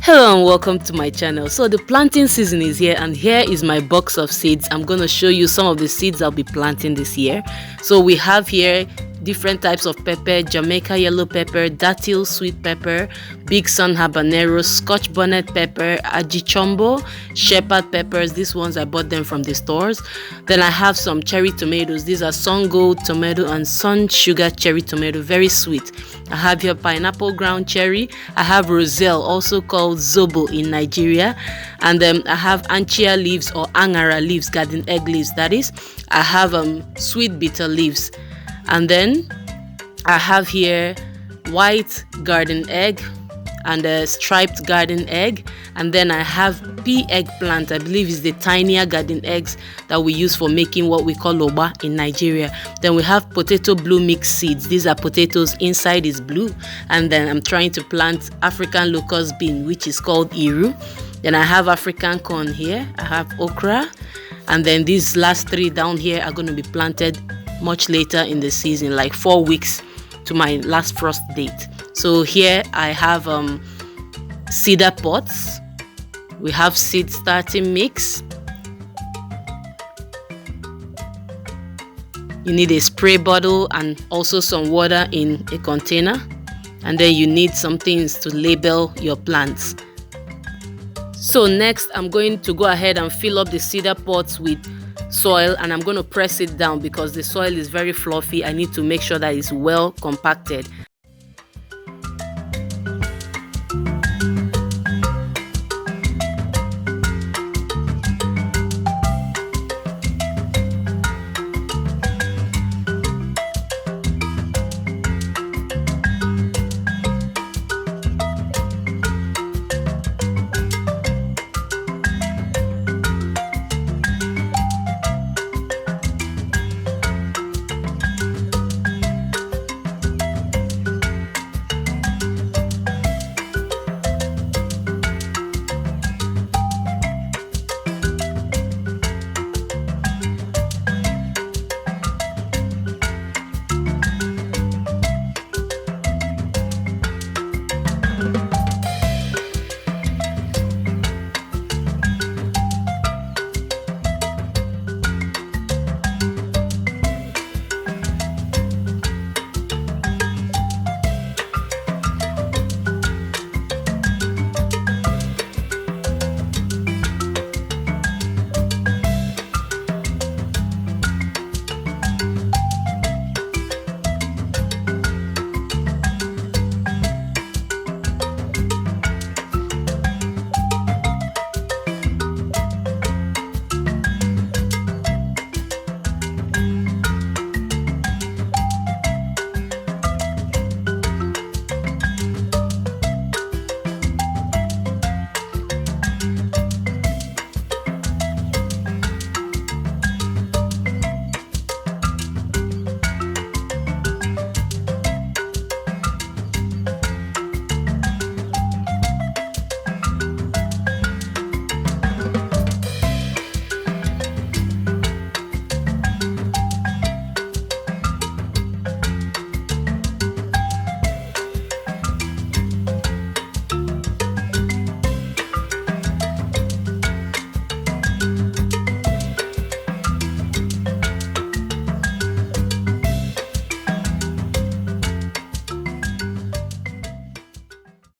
Hello and welcome to my channel. So the planting season is here, and here is my box of seeds. I'm going to show you some of the seeds I'll be planting this year. So we have here different types of pepper: Jamaica yellow pepper, datil sweet pepper, big sun habanero, scotch bonnet pepper, ajichombo, shepherd peppers. These ones I bought them from the stores. Then I have some cherry tomatoes. These are sun gold tomato and sun sugar cherry tomato, very sweet. I have here pineapple ground cherry. I have roselle, also called Zobo in Nigeria. And then I have anchia leaves or angara leaves, garden egg leaves that is. I have sweet bitter leaves. And then I have here white garden egg and a striped garden egg. And then I have pea eggplant. I believe is the tinier garden eggs that we use for making what we call loba in Nigeria. Then we have potato blue mix seeds. These are potatoes, inside is blue. And then I'm trying to plant African locust bean, which is called iru. Then I have African corn here. I have okra. And then these last three down here are going to be planted much later in the season, like 4 weeks to my last frost date. So here I have cedar pots. We have seed starting mix. You need a spray bottle and also some water in a container. And then you need some things to label your plants. So next I'm going to go ahead and fill up the cedar pots with soil, and I'm going to press it down because the soil is very fluffy. I need to make sure that it's well compacted.